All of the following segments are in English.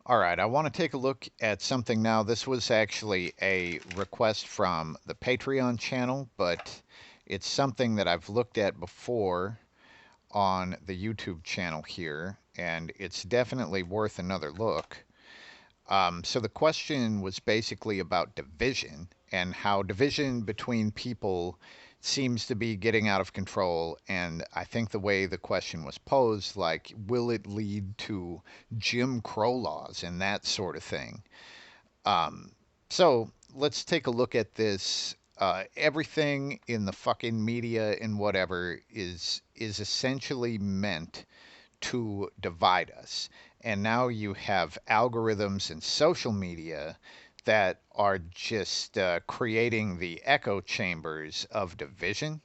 All right, I want to take a look at something now. This was actually a request from the Patreon channel, but it's something that I've looked at before on the YouTube channel here, and it's definitely worth another look. So the question was basically about division and how division between people seems to be getting out of control. And I think the way the question was posed, like, will it lead to Jim Crow laws and that sort of thing? Um, so let's take a look at this. Everything in the fucking media and whatever is essentially meant to divide us. And now you have algorithms and social media that are just creating the echo chambers of division.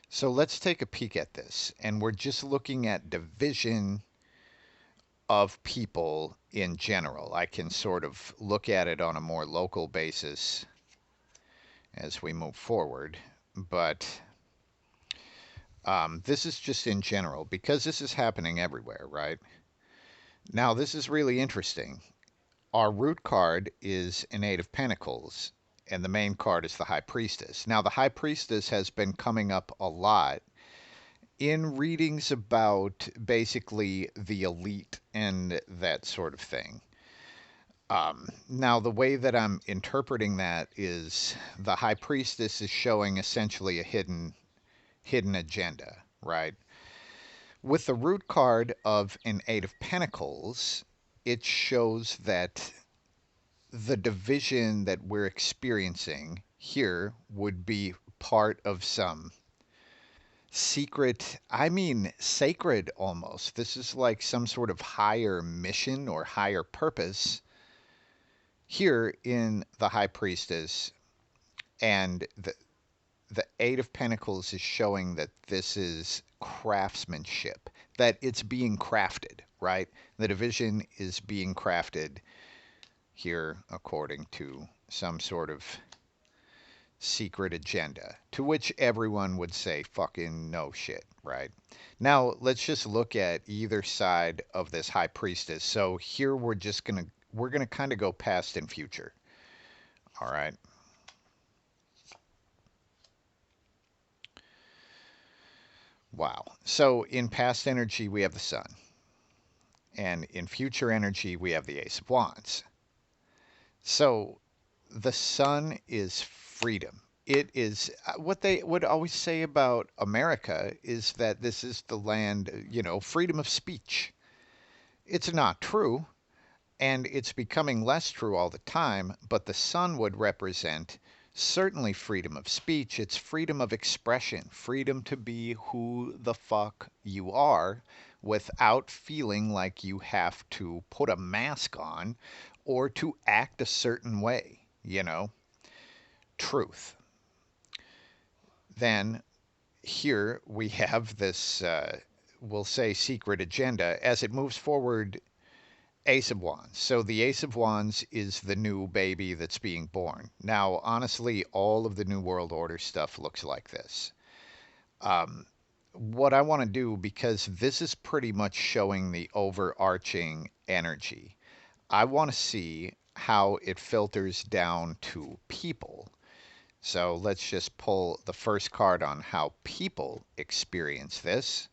So let's take a peek at this. And we're just looking at division of people in general. I can sort of look at it on a more local basis as we move forward. But this is just in general because this is happening everywhere, right? Now, this is really interesting. Our root card is an Eight of Pentacles, and the main card is the High Priestess. Now, the High Priestess has been coming up a lot in readings about basically the elite and that sort of thing. Now, the way that I'm interpreting that is the High Priestess is showing essentially a hidden agenda, right? With the root card of an Eight of Pentacles, it shows that the division that we're experiencing here would be part of some secret, I mean, sacred almost. This is like some sort of higher mission or higher purpose here in the High Priestess. And the Eight of Pentacles is showing that this is craftsmanship, that it's being crafted, right? The division is being crafted here according to some sort of secret agenda, to which everyone would say fucking no shit, right? Now, let's just look at either side of this High Priestess. So here we're going to kind of go past and future. All right. Wow. So in past energy we have the Sun, and in future energy we have the Ace of Wands. So the Sun is freedom. It is what they would always say about America is that this is the land, freedom of speech. It's not true, and it's becoming less true all the time, but the Sun would represent certainly freedom of speech. It's freedom of expression, freedom to be who the fuck you are without feeling like you have to put a mask on or to act a certain way. Truth. Then here we have this, we'll say, secret agenda. As it moves forward, Ace of Wands. So the Ace of Wands is the new baby that's being born. Now, honestly, all of the New World Order stuff looks like this. What I want to do, because this is pretty much showing the overarching energy, I want to see how it filters down to people. So let's just pull the first card on how people experience this.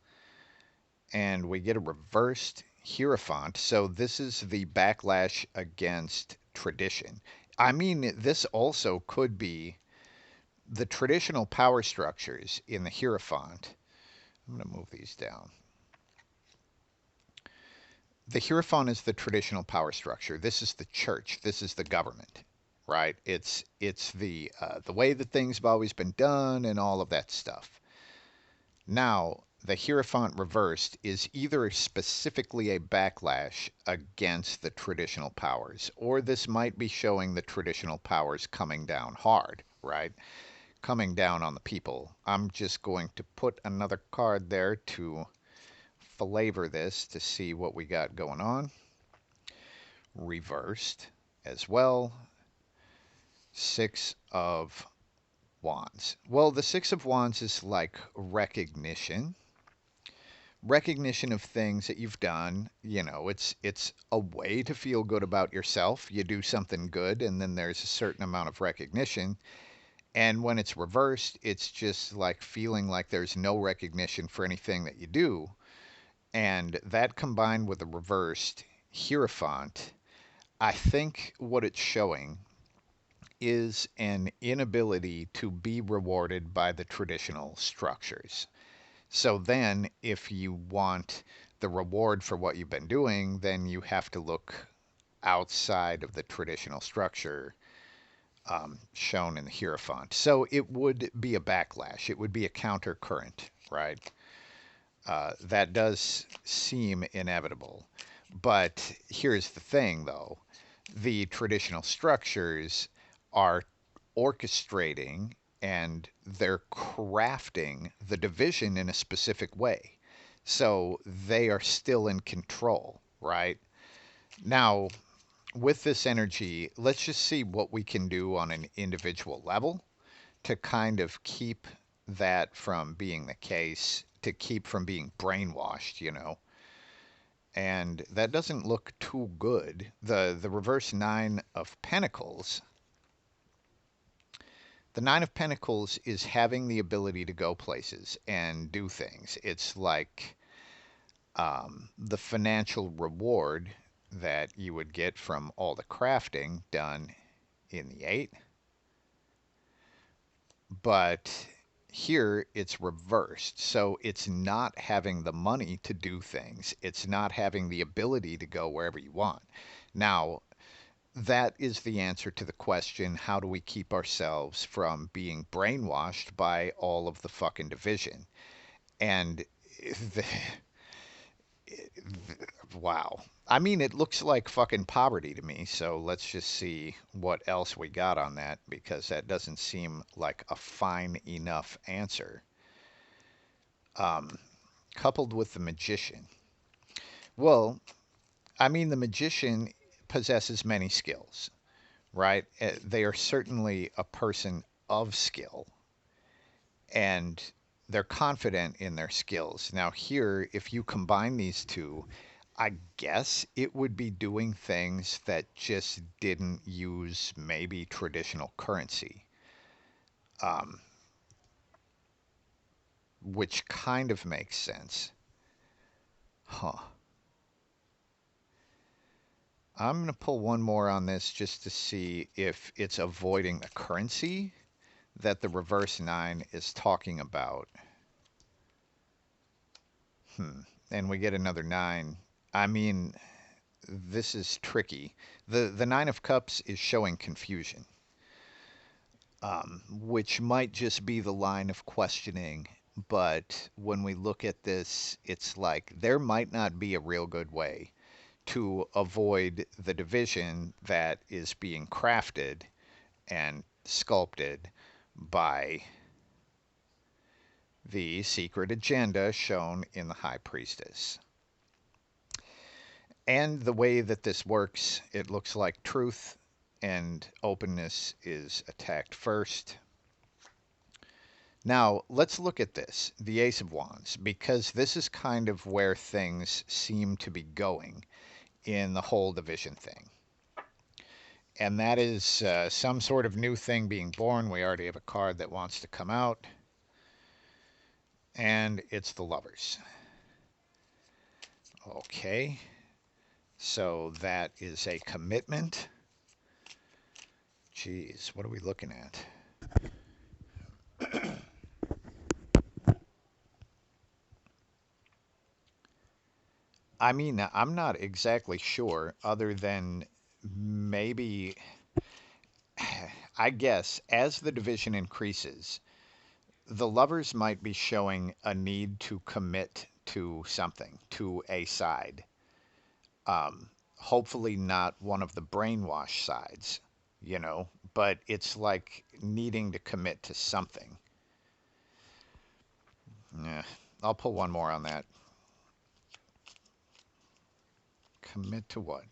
And we get a reversed Hierophant. So this is the backlash against tradition. I mean, this also could be the traditional power structures in the Hierophant. I'm going to move these down. The Hierophant is the traditional power structure. This is the church. This is the government, right? It's the way that things have always been done and all of that stuff. Now, the Hierophant reversed is either specifically a backlash against the traditional powers, or this might be showing the traditional powers coming down hard, right? Coming down on the people. I'm just going to put another card there to flavor this to see what we got going on. Reversed as well. Six of Wands. Well, the Six of Wands is like recognition. recognition of things that you've done. It's a way to feel good about yourself. You do something good, and then there's a certain amount of recognition. And when it's reversed, it's just like feeling like there's no recognition for anything that you do. And that combined with the reversed Hierophant, I think what it's showing is an inability to be rewarded by the traditional structures. So then, if you want the reward for what you've been doing, then you have to look outside of the traditional structure shown in the Hierophant. So it would be a backlash. It would be a counter current, right? That does seem inevitable. But here's the thing, though, the traditional structures are orchestrating and they're crafting the division in a specific way. So they are still in control, right? Now, with this energy, let's just see what we can do on an individual level to kind of keep that from being the case, to keep from being brainwashed. And that doesn't look too good. The reverse nine of pentacles, the nine of pentacles is having the ability to go places and do things. It's like the financial reward that you would get from all the crafting done in the eight. But here it's reversed. So it's not having the money to do things, it's not having the ability to go wherever you want. Now, that is the answer to the question, how do we keep ourselves from being brainwashed by all of the fucking division? And the, wow. I mean, it looks like fucking poverty to me. So let's just see what else we got on that, because that doesn't seem like a fine enough answer. Um, Coupled with the magician. Well, I mean, the magician possesses many skills, right? They are certainly a person of skill, and they're confident in their skills. Now, here, if you combine these two, I guess it would be doing things that just didn't use maybe traditional currency, um, which kind of makes sense. Huh. I'm going to pull one more on this just to see if it's avoiding the currency that the reverse nine is talking about. And we get another nine. I mean, this is tricky. The nine of cups is showing confusion, which might just be the line of questioning. But when we look at this, it's like there might not be a real good way to avoid the division that is being crafted and sculpted by the secret agenda shown in the High Priestess. And the way that this works, it looks like truth and openness is attacked first. Now, let's look at this, the Ace of Wands, because this is kind of where things seem to be going in the whole division thing. And that is some sort of new thing being born. We already have a card that wants to come out, and it's the Lovers. Okay, so that is a commitment. Geez, what are we looking at? I mean, I'm not exactly sure, other than maybe, I guess, as the division increases, the Lovers might be showing a need to commit to something, to a side. Hopefully, not one of the brainwash sides, but it's like needing to commit to something. Yeah, I'll pull one more on that. Commit to what?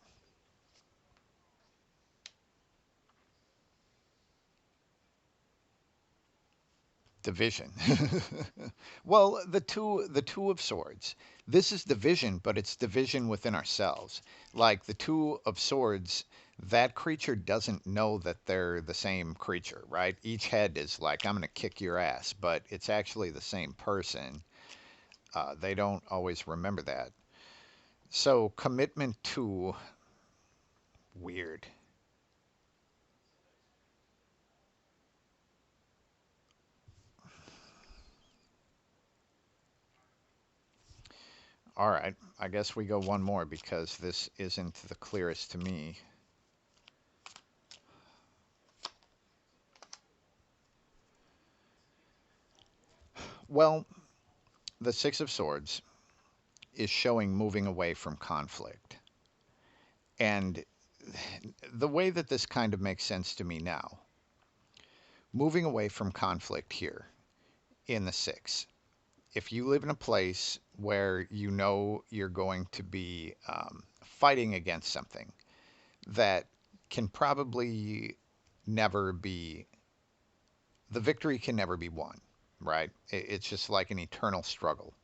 Division. Well, the two of swords. This is division, but it's division within ourselves. Like the two of swords, that creature doesn't know that they're the same creature, right? Each head is like, I'm gonna kick your ass, but it's actually the same person. They don't always remember that. So commitment to weird. All right, I guess we go one more because this isn't the clearest to me. Well, the Six of Swords is showing moving away from conflict. And the way that this kind of makes sense to me now, moving away from conflict here in the six. If you live in a place where you know you're going to be fighting against something that can probably never be, the victory can never be won, right? It's just like an eternal struggle.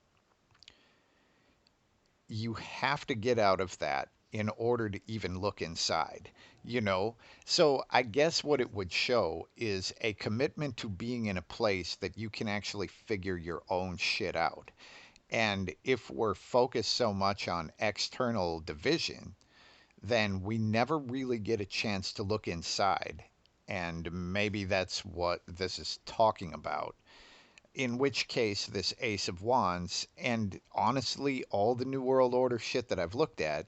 You have to get out of that in order to even look inside, you know? So I guess what it would show is a commitment to being in a place that you can actually figure your own shit out. And if we're focused so much on external division, then we never really get a chance to look inside. And maybe that's what this is talking about, in which case this Ace of Wands, and honestly, all the New World Order shit that I've looked at,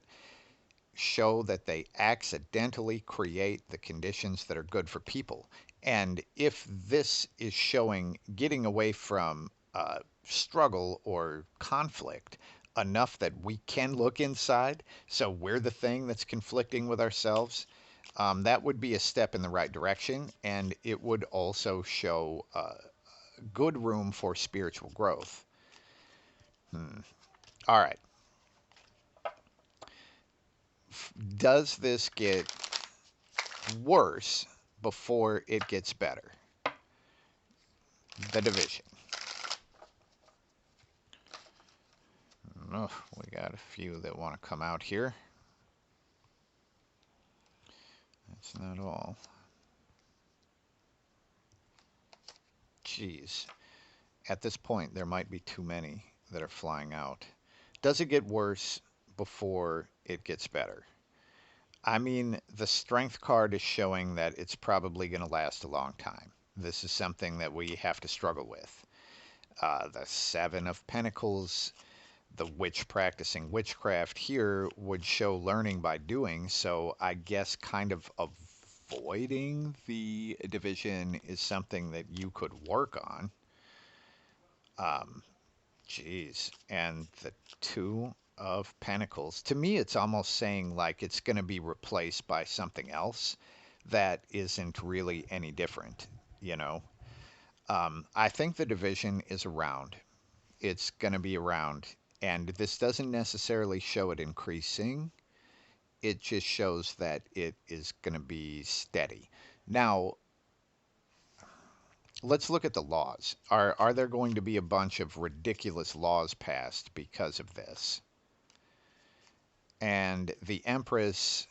show that they accidentally create the conditions that are good for people. And if this is showing getting away from struggle or conflict enough that we can look inside, so we're the thing that's conflicting with ourselves, that would be a step in the right direction. And it would also show good room for spiritual growth. Hmm. All right. Does this get worse before it gets better? The division. Oh, we got a few that want to come out here. That's not all. Jeez. At this point, there might be too many that are flying out. Does it get worse before it gets better? I mean, the strength card is showing that it's probably going to last a long time. This is something that we have to struggle with. The Seven of Pentacles, the witch practicing witchcraft here would show learning by doing. So I guess kind of avoiding the division is something that you could work on. Um, Geez. And the Two of Pentacles. To me, it's almost saying like it's going to be replaced by something else that isn't really any different, you know? I think the division is around. It's going to be around. And this doesn't necessarily show it increasing. It just shows that it is going to be steady. Now, let's look at the laws. Are there going to be a bunch of ridiculous laws passed because of this? And the Empress,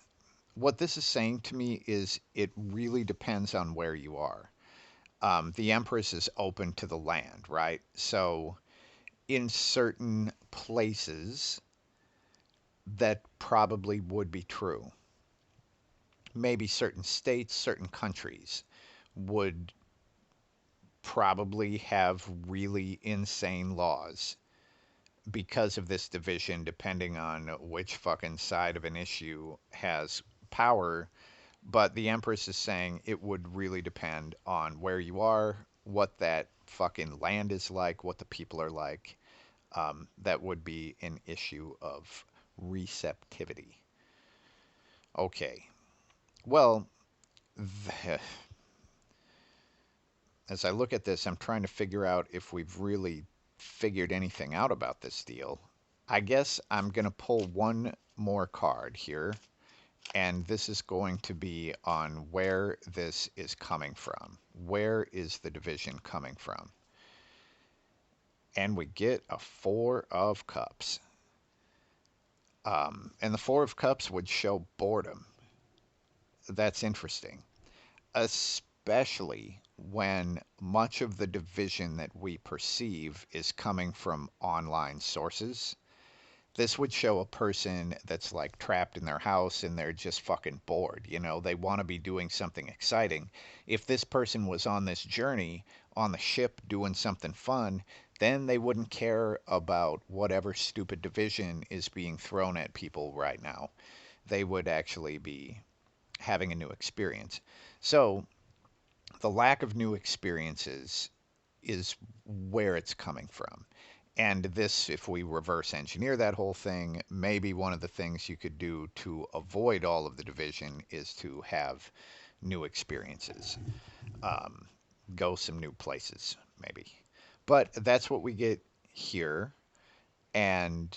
what this is saying to me is it really depends on where you are. The Empress is open to the land, right? So in certain places, that probably would be true. Maybe certain states, certain countries would probably have really insane laws because of this division, depending on which fucking side of an issue has power. But the Empress is saying it would really depend on where you are, what that fucking land is like, what the people are like. That would be an issue of receptivity. Okay. Well, as I look at this, I'm trying to figure out if we've really figured anything out about this deal. I guess I'm going to pull one more card here, and this is going to be on where this is coming from. Where is the division coming from? And we get a Four of Cups. And the Four of Cups would show boredom. That's interesting, especially when much of the division that we perceive is coming from online sources. This would show a person that's like trapped in their house and they're just fucking bored. You know, they want to be doing something exciting. If this person was on this journey on the ship doing something fun, then they wouldn't care about whatever stupid division is being thrown at people right now. They would actually be having a new experience. So, the lack of new experiences is where it's coming from. And this, if we reverse engineer that whole thing, maybe one of the things you could do to avoid all of the division is to have new experiences, um, go some new places, maybe. But that's what we get here. And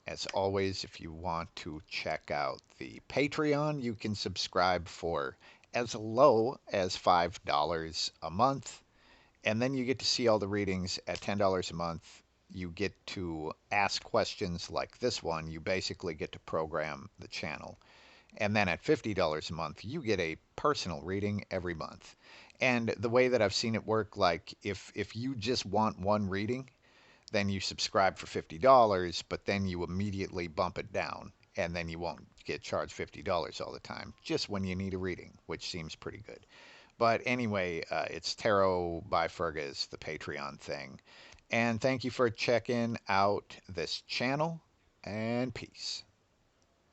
as always, if you want to check out the Patreon, you can subscribe for as low as $5 a month. And then you get to see all the readings at $10 a month. You get to ask questions like this one. You basically get to program the channel. And then at $50 a month, you get a personal reading every month. And the way that I've seen it work, like if you just want one reading, then you subscribe for $50, but then you immediately bump it down. And then you won't get charged $50 all the time, just when you need a reading, which seems pretty good. But anyway, it's Tarot by Fergus, the Patreon thing. And thank you for checking out this channel, and peace.